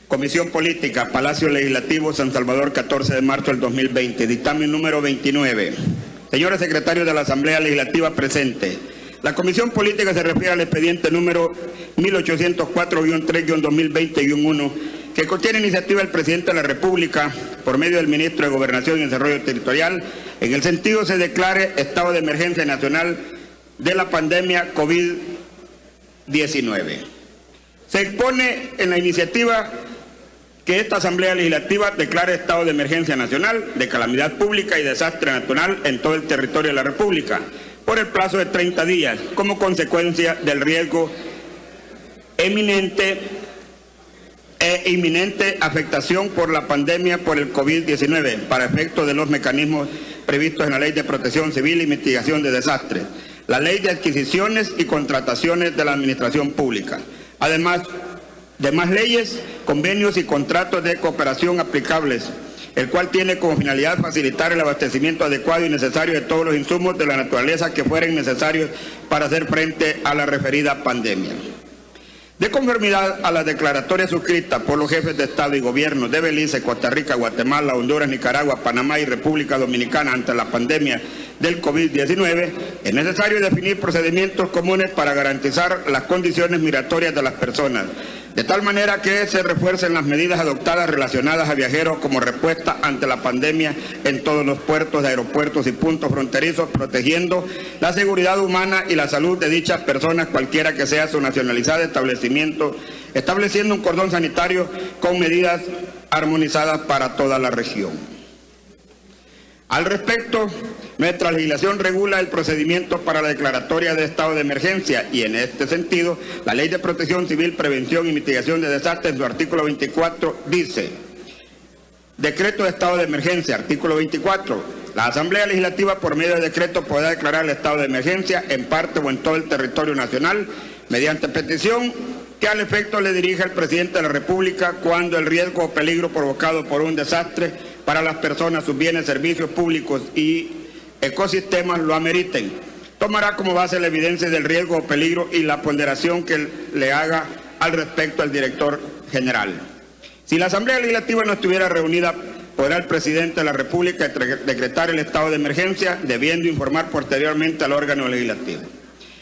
Comisión Política, Palacio Legislativo, San Salvador, 14 de marzo del 2020. Dictamen número 29. Señores secretarios de la Asamblea Legislativa presente. La Comisión Política se refiere al expediente número 1804-3-2020-1, que contiene iniciativa del Presidente de la República por medio del Ministro de Gobernación y Desarrollo Territorial, en el sentido se declare estado de emergencia nacional de la pandemia COVID-19. Se expone en la iniciativa que esta Asamblea Legislativa declare estado de emergencia nacional, de calamidad pública y desastre natural en todo el territorio de la República, por el plazo de 30 días, como consecuencia del riesgo inminente afectación por la pandemia por el COVID-19, para efecto de los mecanismos previstos en la Ley de Protección Civil y Mitigación de Desastres, la Ley de Adquisiciones y Contrataciones de la Administración Pública. Además, demás leyes, convenios y contratos de cooperación aplicables, el cual tiene como finalidad facilitar el abastecimiento adecuado y necesario de todos los insumos de la naturaleza que fueren necesarios para hacer frente a la referida pandemia. De conformidad a las declaratorias suscritas por los jefes de Estado y Gobierno de Belice, Costa Rica, Guatemala, Honduras, Nicaragua, Panamá y República Dominicana ante la pandemia del COVID-19, es necesario definir procedimientos comunes para garantizar las condiciones migratorias de las personas, de tal manera que se refuercen las medidas adoptadas relacionadas a viajeros como respuesta ante la pandemia en todos los puertos, aeropuertos y puntos fronterizos, protegiendo la seguridad humana y la salud de dichas personas, cualquiera que sea su nacionalidad, estableciendo un cordón sanitario con medidas armonizadas para toda la región. Al respecto, nuestra legislación regula el procedimiento para la declaratoria de estado de emergencia y en este sentido, la Ley de Protección Civil, Prevención y Mitigación de Desastres, en su artículo 24, dice: decreto de estado de emergencia, artículo 24. La Asamblea Legislativa, por medio de decreto, podrá declarar el estado de emergencia en parte o en todo el territorio nacional, mediante petición que al efecto le dirija el Presidente de la República cuando el riesgo o peligro provocado por un desastre para las personas, sus bienes, servicios públicos y ecosistemas lo ameriten. Tomará como base la evidencia del riesgo o peligro y la ponderación que le haga al respecto al director general. Si la Asamblea Legislativa no estuviera reunida, podrá el Presidente de la República decretar el estado de emergencia, debiendo informar posteriormente al órgano legislativo.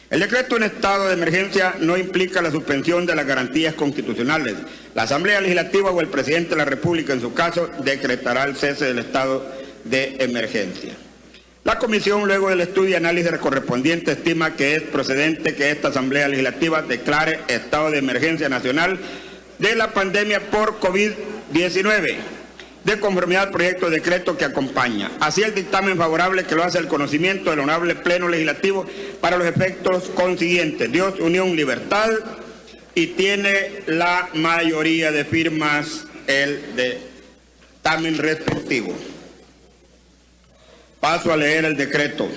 El decreto en estado de emergencia no implica la suspensión de las garantías constitucionales. La Asamblea Legislativa o el Presidente de la República, en su caso, decretará el cese del estado de emergencia. La Comisión, luego del estudio y análisis correspondiente, estima que es procedente que esta Asamblea Legislativa declare estado de emergencia nacional de la pandemia por COVID-19, de conformidad al proyecto de decreto que acompaña. Así, el dictamen favorable que lo hace el conocimiento del honorable Pleno Legislativo para los efectos consiguientes. Dios, unión, libertad, y tiene la mayoría de firmas el dictamen respectivo. Paso a leer el decreto.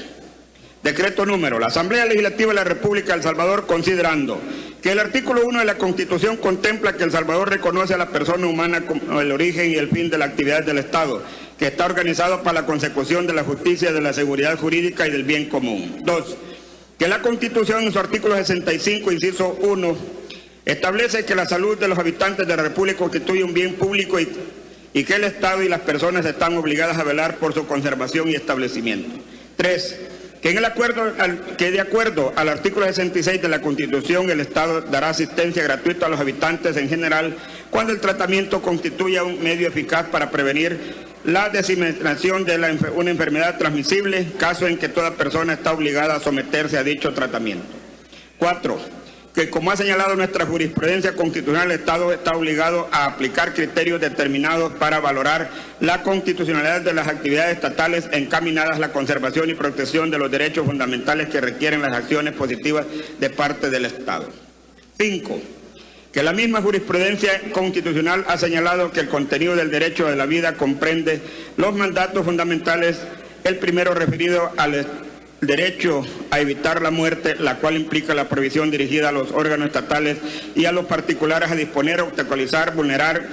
Decreto número: la Asamblea Legislativa de la República de El Salvador, considerando que el artículo 1 de la Constitución contempla que El Salvador reconoce a la persona humana como el origen y el fin de la actividad del Estado, que está organizado para la consecución de la justicia, de la seguridad jurídica y del bien común. 2. Que la Constitución, en su artículo 65, inciso 1, establece que la salud de los habitantes de la República constituye un bien público y que el Estado y las personas están obligadas a velar por su conservación y establecimiento. 3. Que de acuerdo al artículo 66 de la Constitución, el Estado dará asistencia gratuita a los habitantes en general cuando el tratamiento constituya un medio eficaz para prevenir la diseminación de una enfermedad transmisible, caso en que toda persona está obligada a someterse a dicho tratamiento. 4. Que, como ha señalado nuestra jurisprudencia constitucional, el Estado está obligado a aplicar criterios determinados para valorar la constitucionalidad de las actividades estatales encaminadas a la conservación y protección de los derechos fundamentales que requieren las acciones positivas de parte del Estado. 5. Que la misma jurisprudencia constitucional ha señalado que el contenido del derecho de la vida comprende los mandatos fundamentales, el primero referido al derecho a evitar la muerte, la cual implica la prohibición dirigida a los órganos estatales y a los particulares a disponer, obstaculizar, vulnerar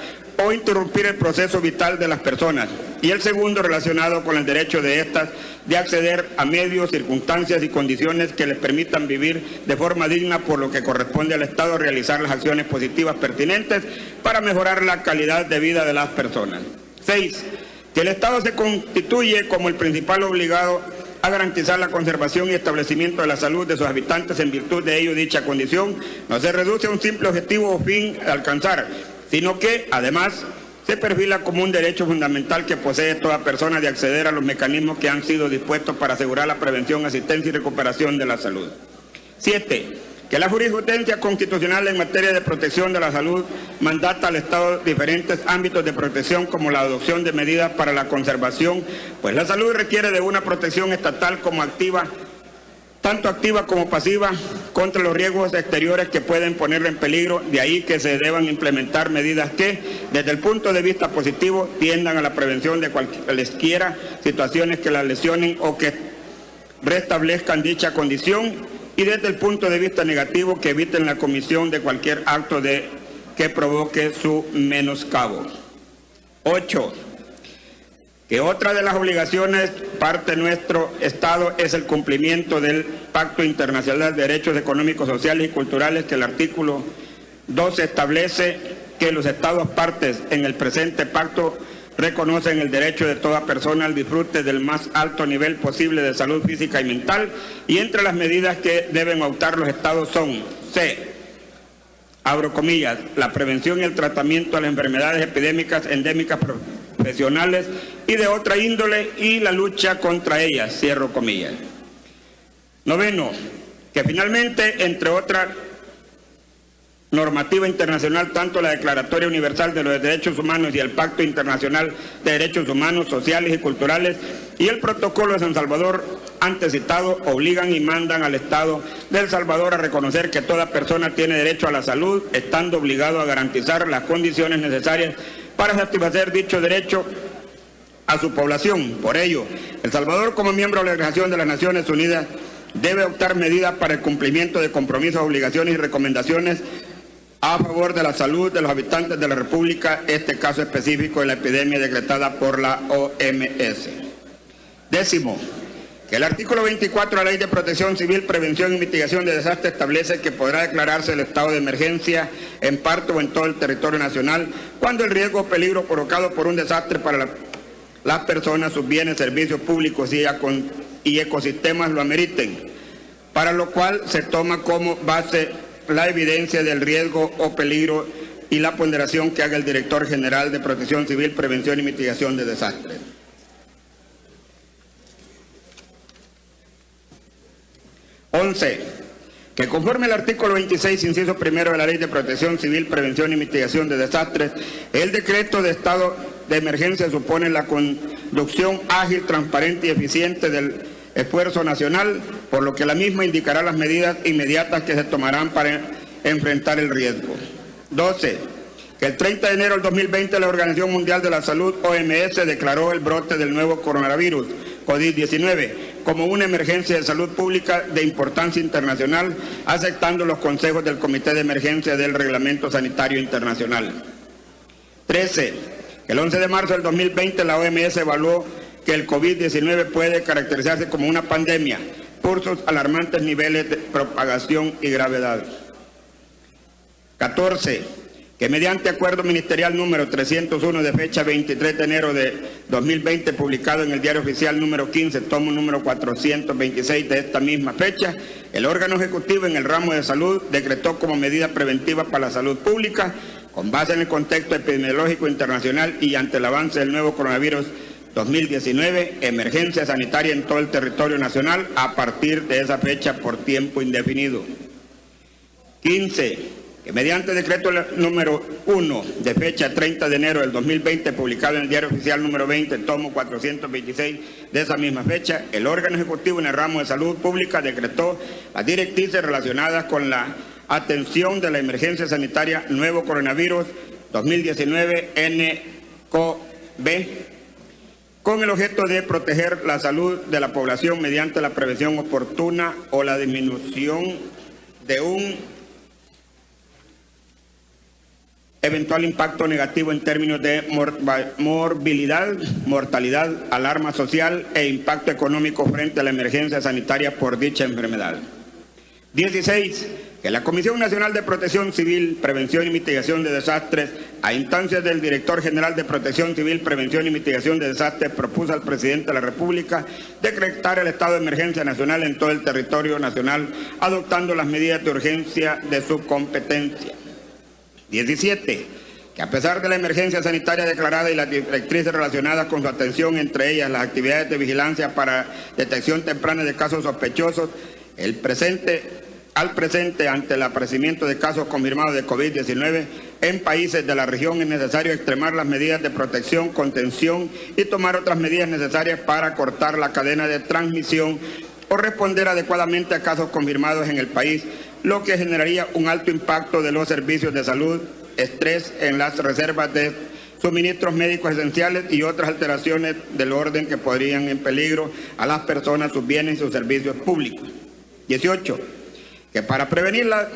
o interrumpir el proceso vital de las personas. Y el segundo, relacionado con el derecho de estas de acceder a medios, circunstancias y condiciones que les permitan vivir de forma digna, por lo que corresponde al Estado realizar las acciones positivas pertinentes para mejorar la calidad de vida de las personas. 6. Que el Estado se constituye como el principal obligado a garantizar la conservación y establecimiento de la salud de sus habitantes. En virtud de ello, dicha condición no se reduce a un simple objetivo o fin a alcanzar, sino que, además, se perfila como un derecho fundamental que posee toda persona de acceder a los mecanismos que han sido dispuestos para asegurar la prevención, asistencia y recuperación de la salud. 7. Que la jurisprudencia constitucional en materia de protección de la salud mandata al Estado diferentes ámbitos de protección, como la adopción de medidas para la conservación, pues la salud requiere de una protección estatal como activa, tanto activa como pasiva, contra los riesgos exteriores que pueden ponerla en peligro. De ahí que se deban implementar medidas que, desde el punto de vista positivo, tiendan a la prevención de cualesquiera situaciones que la lesionen o que restablezcan dicha condición, y desde el punto de vista negativo, que eviten la comisión de cualquier acto que provoque su menoscabo. 8. Que otra de las obligaciones parte de nuestro Estado es el cumplimiento del Pacto Internacional de Derechos Económicos, Sociales y Culturales, que el artículo 12 establece que los Estados partes en el presente pacto reconocen el derecho de toda persona al disfrute del más alto nivel posible de salud física y mental, y entre las medidas que deben adoptar los Estados son: C. Abro comillas, la prevención y el tratamiento de las enfermedades epidémicas, endémicas, profesionales y de otra índole, y la lucha contra ellas, cierro comillas. 9. Que finalmente, entre otras normativa internacional, tanto la Declaratoria Universal de los Derechos Humanos y el Pacto Internacional de Derechos Humanos, Sociales y Culturales y el Protocolo de San Salvador antes citado obligan y mandan al Estado de El Salvador a reconocer que toda persona tiene derecho a la salud, estando obligado a garantizar las condiciones necesarias para satisfacer dicho derecho a su población. Por ello, El Salvador, como miembro de la Organización de las Naciones Unidas, debe adoptar medidas para el cumplimiento de compromisos, obligaciones y recomendaciones a favor de la salud de los habitantes de la República, este caso específico de la epidemia decretada por la OMS. 10. Que el artículo 24 de la Ley de Protección Civil, Prevención y Mitigación de Desastres establece que podrá declararse el estado de emergencia en parte o en todo el territorio nacional cuando el riesgo o peligro provocado por un desastre para las personas, sus bienes, servicios públicos y ecosistemas lo ameriten, para lo cual se toma como base la evidencia del riesgo o peligro y la ponderación que haga el Director General de Protección Civil, Prevención y Mitigación de Desastres. 11. Que conforme al artículo 26, inciso primero de la Ley de Protección Civil, Prevención y Mitigación de Desastres, el decreto de estado de emergencia supone la conducción ágil, transparente y eficiente del esfuerzo nacional, por lo que la misma indicará las medidas inmediatas que se tomarán para enfrentar el riesgo. 12. Que el 30 de enero del 2020 la Organización Mundial de la Salud, OMS, declaró el brote del nuevo coronavirus, COVID-19, como una emergencia de salud pública de importancia internacional, aceptando los consejos del Comité de Emergencia del Reglamento Sanitario Internacional. 13. Que el 11 de marzo del 2020 la OMS evaluó que el COVID-19 puede caracterizarse como una pandemia por sus alarmantes niveles de propagación y gravedad. 14. Que mediante acuerdo ministerial número 301 de fecha 23 de enero de 2020, publicado en el Diario Oficial número 15, tomo número 426 de esta misma fecha, el órgano ejecutivo en el ramo de salud decretó como medida preventiva para la salud pública, con base en el contexto epidemiológico internacional y ante el avance del nuevo coronavirus 2019, emergencia sanitaria en todo el territorio nacional a partir de esa fecha por tiempo indefinido. 15. Que mediante decreto número 1 de fecha 30 de enero del 2020, publicado en el Diario Oficial número 20, tomo 426 de esa misma fecha, el órgano ejecutivo en el ramo de salud pública decretó las directrices relacionadas con la atención de la emergencia sanitaria nuevo coronavirus 2019 nCoV, con el objeto de proteger la salud de la población mediante la prevención oportuna o la disminución de un eventual impacto negativo en términos de morbilidad, mortalidad, alarma social e impacto económico frente a la emergencia sanitaria por dicha enfermedad. 16. Que la Comisión Nacional de Protección Civil, Prevención y Mitigación de Desastres, a instancias del Director General de Protección Civil, Prevención y Mitigación de Desastres, propuso al Presidente de la República decretar el estado de emergencia nacional en todo el territorio nacional, adoptando las medidas de urgencia de su competencia. 17. Que a pesar de la emergencia sanitaria declarada y las directrices relacionadas con su atención, entre ellas las actividades de vigilancia para detección temprana de casos sospechosos, al presente, ante el aparecimiento de casos confirmados de COVID-19 en países de la región, es necesario extremar las medidas de protección, contención y tomar otras medidas necesarias para cortar la cadena de transmisión o responder adecuadamente a casos confirmados en el país, lo que generaría un alto impacto de los servicios de salud, estrés en las reservas de suministros médicos esenciales y otras alteraciones del orden que podrían en peligro a las personas, sus bienes y sus servicios públicos. 18. Que para prevenirla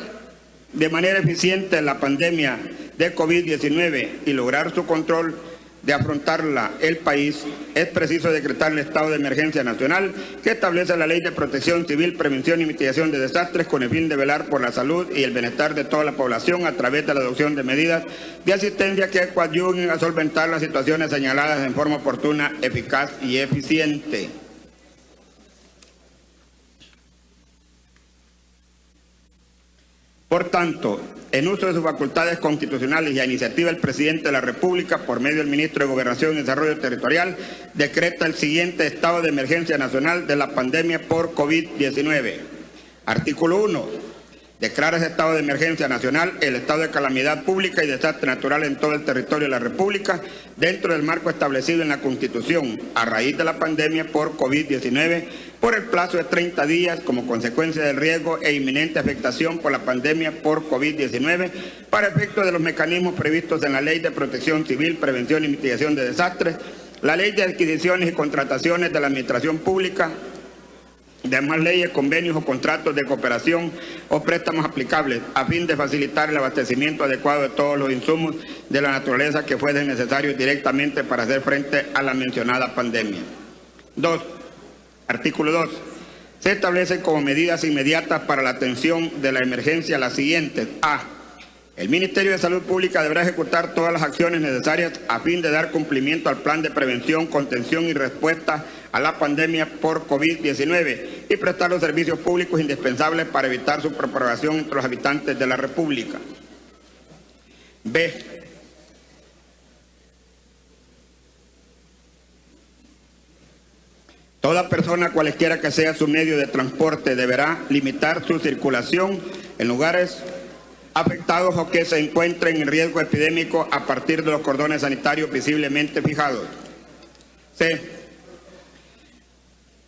de manera eficiente la pandemia de COVID-19 y lograr su control de afrontarla el país, es preciso decretar el estado de emergencia nacional que establece la Ley de Protección Civil, Prevención y Mitigación de Desastres con el fin de velar por la salud y el bienestar de toda la población a través de la adopción de medidas de asistencia que coadyuven a solventar las situaciones señaladas en forma oportuna, eficaz y eficiente. Por tanto, en uso de sus facultades constitucionales y a iniciativa del Presidente de la República, por medio del Ministro de Gobernación y Desarrollo Territorial, decreta el siguiente estado de emergencia nacional de la pandemia por COVID-19. Artículo 1. Declara ese estado de emergencia nacional el estado de calamidad pública y desastre natural en todo el territorio de la República, dentro del marco establecido en la Constitución, a raíz de la pandemia por COVID-19, por el plazo de 30 días como consecuencia del riesgo e inminente afectación por la pandemia por COVID-19, para efecto de los mecanismos previstos en la Ley de Protección Civil, Prevención y Mitigación de Desastres, la Ley de Adquisiciones y Contrataciones de la Administración Pública, demás leyes, convenios o contratos de cooperación o préstamos aplicables, a fin de facilitar el abastecimiento adecuado de todos los insumos de la naturaleza que fuesen necesarios directamente para hacer frente a la mencionada pandemia. 2. Artículo 2. Se establecen como medidas inmediatas para la atención de la emergencia las siguientes. A. El Ministerio de Salud Pública deberá ejecutar todas las acciones necesarias a fin de dar cumplimiento al plan de prevención, contención y respuesta a la pandemia por COVID-19 y prestar los servicios públicos indispensables para evitar su propagación entre los habitantes de la República. B. Toda persona, cualesquiera que sea su medio de transporte, deberá limitar su circulación en lugares afectados o que se encuentren en riesgo epidémico a partir de los cordones sanitarios visiblemente fijados. C.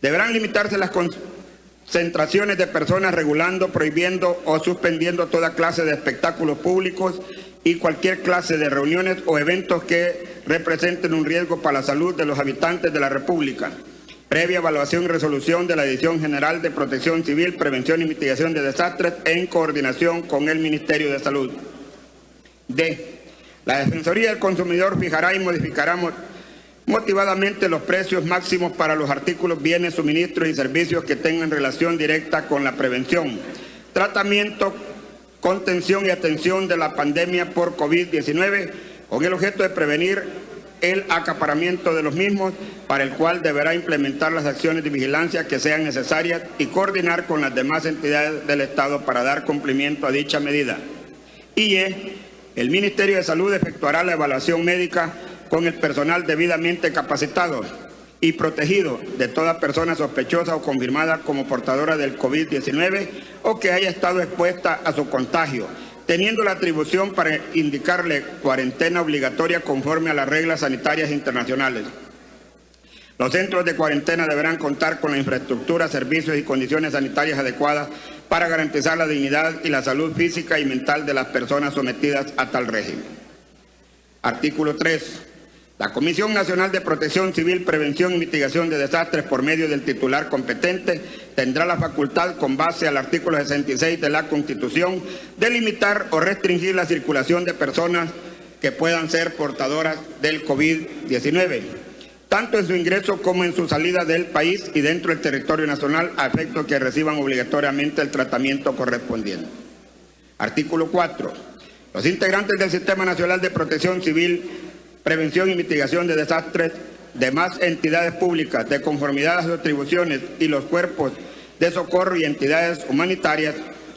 Deberán limitarse las concentraciones de personas, regulando, prohibiendo o suspendiendo toda clase de espectáculos públicos y cualquier clase de reuniones o eventos que representen un riesgo para la salud de los habitantes de la República, previa evaluación y resolución de la Dirección General de Protección Civil, Prevención y Mitigación de Desastres en coordinación con el Ministerio de Salud. D. La Defensoría del Consumidor fijará y modificará motivadamente los precios máximos para los artículos, bienes, suministros y servicios que tengan relación directa con la prevención, tratamiento, contención y atención de la pandemia por COVID-19, con el objeto de prevenir el acaparamiento de los mismos, para el cual deberá implementar las acciones de vigilancia que sean necesarias y coordinar con las demás entidades del Estado para dar cumplimiento a dicha medida. Y el Ministerio de Salud efectuará la evaluación médica con el personal debidamente capacitado y protegido de toda persona sospechosa o confirmada como portadora del COVID-19 o que haya estado expuesta a su contagio, teniendo la atribución para indicarle cuarentena obligatoria conforme a las reglas sanitarias internacionales. Los centros de cuarentena deberán contar con la infraestructura, servicios y condiciones sanitarias adecuadas para garantizar la dignidad y la salud física y mental de las personas sometidas a tal régimen. Artículo 3. La Comisión Nacional de Protección Civil, Prevención y Mitigación de Desastres, por medio del titular competente, tendrá la facultad, con base al artículo 66 de la Constitución, de limitar o restringir la circulación de personas que puedan ser portadoras del COVID-19, tanto en su ingreso como en su salida del país y dentro del territorio nacional, a efecto que reciban obligatoriamente el tratamiento correspondiente. Artículo 4. Los integrantes del Sistema Nacional de Protección Civil, Prevención y Mitigación de Desastres, demás entidades públicas de conformidad a sus atribuciones y los cuerpos de socorro y entidades humanitarias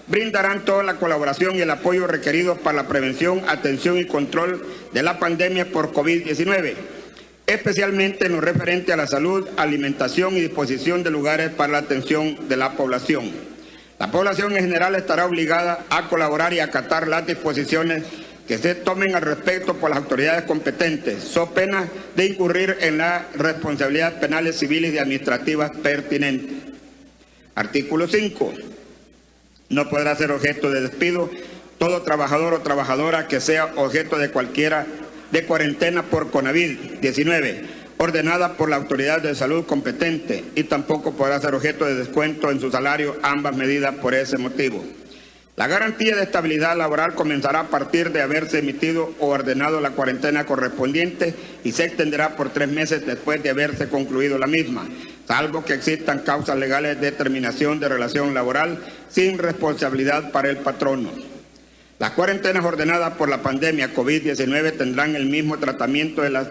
brindarán toda la colaboración y el apoyo requeridos para la prevención, atención y control de la pandemia por COVID-19, especialmente en lo referente a la salud, alimentación y disposición de lugares para la atención de la población. La población en general estará obligada a colaborar y acatar las disposiciones que se tomen al respecto por las autoridades competentes, so pena de incurrir en las responsabilidades penales, civiles y administrativas pertinentes. Artículo 5. No podrá ser objeto de despido todo trabajador o trabajadora que sea objeto de cuarentena por COVID-19, ordenada por la autoridad de salud competente, y tampoco podrá ser objeto de descuento en su salario, ambas medidas por ese motivo. La garantía de estabilidad laboral comenzará a partir de haberse emitido o ordenado la cuarentena correspondiente y se extenderá por 3 meses después de haberse concluido la misma, salvo que existan causas legales de terminación de relación laboral sin responsabilidad para el patrono. Las cuarentenas ordenadas por la pandemia COVID-19 tendrán el mismo tratamiento de las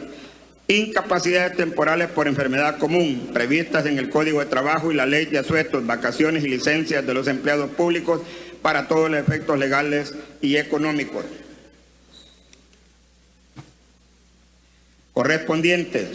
incapacidades temporales por enfermedad común previstas en el Código de Trabajo y la Ley de Asuetos, Vacaciones y Licencias de los Empleados Públicos para todos los efectos legales y económicos correspondientes.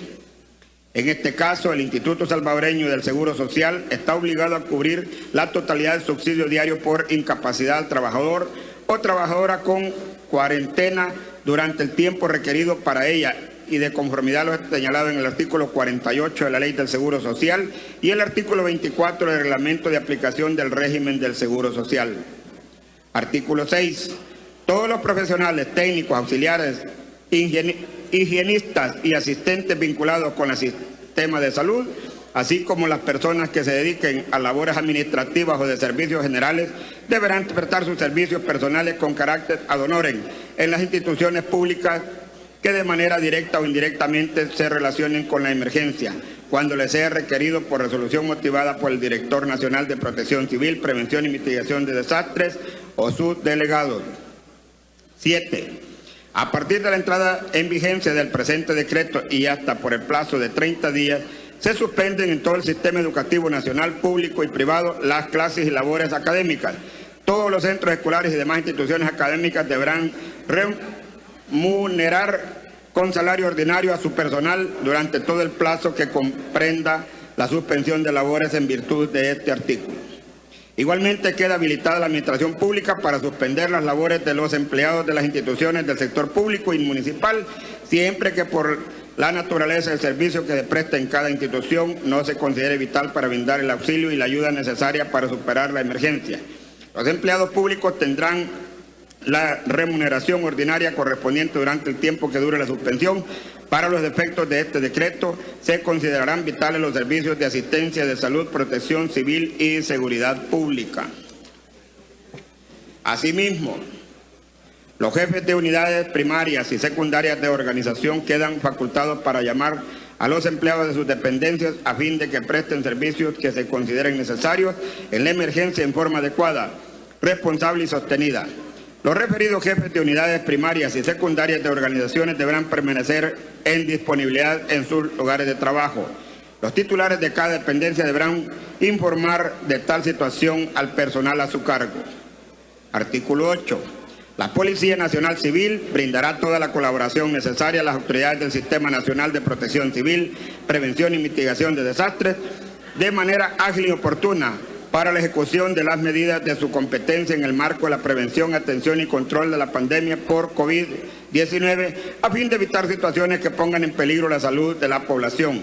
En este caso, el Instituto Salvadoreño del Seguro Social está obligado a cubrir la totalidad del subsidio diario por incapacidad al trabajador o trabajadora con cuarentena durante el tiempo requerido para ella, y de conformidad a lo señalado en el artículo 48 de la Ley del Seguro Social y el artículo 24 del Reglamento de Aplicación del Régimen del Seguro Social. Artículo 6. Todos los profesionales, técnicos, auxiliares, higienistas y asistentes vinculados con el sistema de salud, así como las personas que se dediquen a labores administrativas o de servicios generales, deberán prestar sus servicios personales con carácter ad honorem en las instituciones públicas que de manera directa o indirectamente se relacionen con la emergencia, cuando les sea requerido por resolución motivada por el Director Nacional de Protección Civil, Prevención y Mitigación de Desastres o sus delegados. 7. A partir de la entrada en vigencia del presente decreto y hasta por el plazo de 30 días, se suspenden en todo el sistema educativo nacional, público y privado las clases y labores académicas. Todos los centros escolares y demás instituciones académicas deberán remunerar con salario ordinario a su personal durante todo el plazo que comprenda la suspensión de labores en virtud de este artículo. Igualmente queda habilitada la administración pública para suspender las labores de los empleados de las instituciones del sector público y municipal, siempre que por la naturaleza del servicio que se presta en cada institución no se considere vital para brindar el auxilio y la ayuda necesaria para superar la emergencia. Los empleados públicos tendrán la remuneración ordinaria correspondiente durante el tiempo que dure la suspensión. Para los efectos de este decreto, se considerarán vitales los servicios de asistencia de salud, protección civil y seguridad pública. Asimismo, los jefes de unidades primarias y secundarias de organización quedan facultados para llamar a los empleados de sus dependencias a fin de que presten servicios que se consideren necesarios en la emergencia en forma adecuada, responsable y sostenida. Los referidos jefes de unidades primarias y secundarias de organizaciones deberán permanecer en disponibilidad en sus lugares de trabajo. Los titulares de cada dependencia deberán informar de tal situación al personal a su cargo. Artículo 8. La Policía Nacional Civil brindará toda la colaboración necesaria a las autoridades del Sistema Nacional de Protección Civil, Prevención y Mitigación de Desastres de manera ágil y oportuna para la ejecución de las medidas de su competencia en el marco de la prevención, atención y control de la pandemia por COVID-19, a fin de evitar situaciones que pongan en peligro la salud de la población.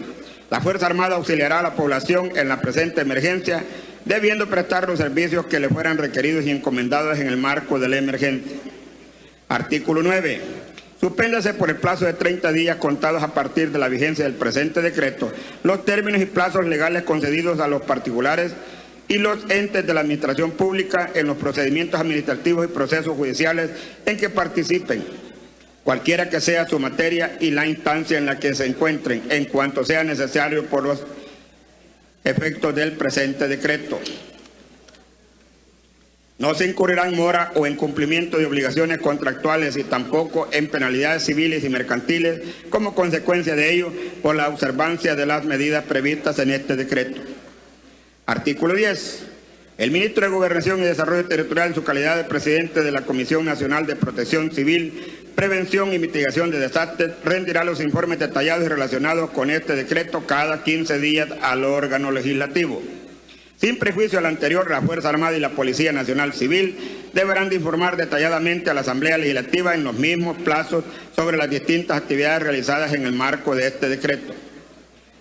La Fuerza Armada auxiliará a la población en la presente emergencia, debiendo prestar los servicios que le fueran requeridos y encomendados en el marco de la emergencia. Artículo 9. Suspéndase por el plazo de 30 días contados a partir de la vigencia del presente decreto los términos y plazos legales concedidos a los particulares y los entes de la administración pública en los procedimientos administrativos y procesos judiciales en que participen, cualquiera que sea su materia y la instancia en la que se encuentren, en cuanto sea necesario por los efectos del presente decreto. No se incurrirá en mora o en cumplimiento de obligaciones contractuales y tampoco en penalidades civiles y mercantiles como consecuencia de ello por la observancia de las medidas previstas en este decreto. Artículo 10. El ministro de Gobernación y Desarrollo Territorial, en su calidad de presidente de la Comisión Nacional de Protección Civil, Prevención y Mitigación de Desastres, rendirá los informes detallados y relacionados con este decreto cada 15 días al órgano legislativo. Sin prejuicio al anterior, la Fuerza Armada y la Policía Nacional Civil deberán de informar detalladamente a la Asamblea Legislativa en los mismos plazos sobre las distintas actividades realizadas en el marco de este decreto.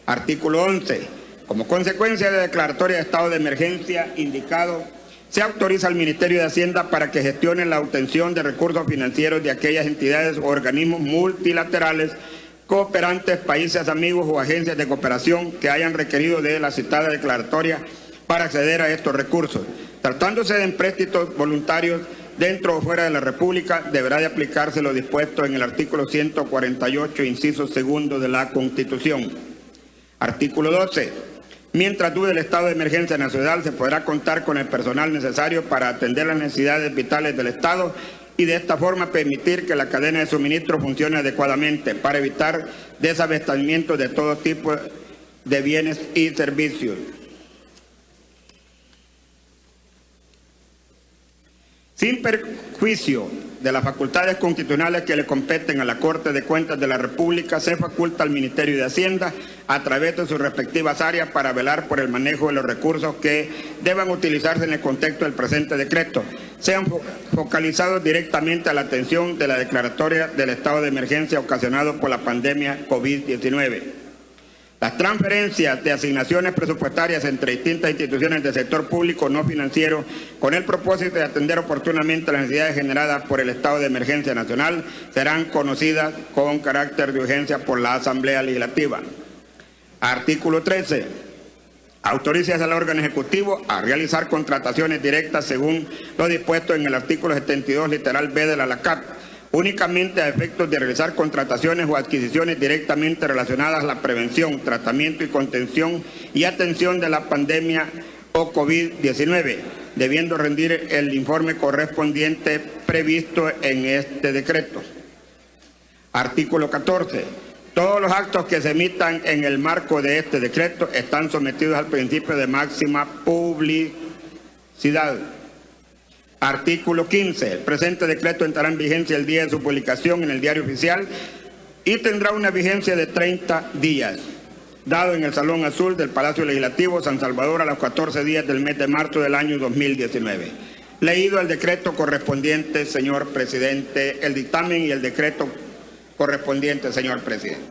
Artículo 11. Como consecuencia de la declaratoria de estado de emergencia indicado, se autoriza al Ministerio de Hacienda para que gestione la obtención de recursos financieros de aquellas entidades o organismos multilaterales, cooperantes, países amigos o agencias de cooperación que hayan requerido de la citada declaratoria para acceder a estos recursos. Tratándose de empréstitos voluntarios dentro o fuera de la República, deberá de aplicarse lo dispuesto en el artículo 148, inciso segundo de la Constitución. Artículo 12. Mientras dure el estado de emergencia nacional, se podrá contar con el personal necesario para atender las necesidades vitales del Estado y de esta forma permitir que la cadena de suministro funcione adecuadamente para evitar desabastecimiento de todo tipo de bienes y servicios. Sin perjuicio de las facultades constitucionales que le competen a la Corte de Cuentas de la República, se faculta al Ministerio de Hacienda a través de sus respectivas áreas para velar por el manejo de los recursos que deban utilizarse en el contexto del presente decreto, sean focalizados directamente a la atención de la declaratoria del estado de emergencia ocasionado por la pandemia COVID-19. Las transferencias de asignaciones presupuestarias entre distintas instituciones del sector público no financiero con el propósito de atender oportunamente las necesidades generadas por el estado de emergencia nacional serán conocidas con carácter de urgencia por la Asamblea Legislativa. Artículo 13. Autoriza al órgano ejecutivo a realizar contrataciones directas según lo dispuesto en el artículo 72, literal B de la LACAP, únicamente a efectos de realizar contrataciones o adquisiciones directamente relacionadas a la prevención, tratamiento y contención y atención de la pandemia o COVID-19, debiendo rendir el informe correspondiente previsto en este decreto. Artículo 14. Todos los actos que se emitan en el marco de este decreto están sometidos al principio de máxima publicidad. Artículo 15. El presente decreto entrará en vigencia el día de su publicación en el Diario Oficial y tendrá una vigencia de 30 días, dado en el Salón Azul del Palacio Legislativo San Salvador a los 14 días del mes de marzo del año 2019. Leído el decreto correspondiente, señor presidente, el dictamen y el decreto correspondiente, señor presidente.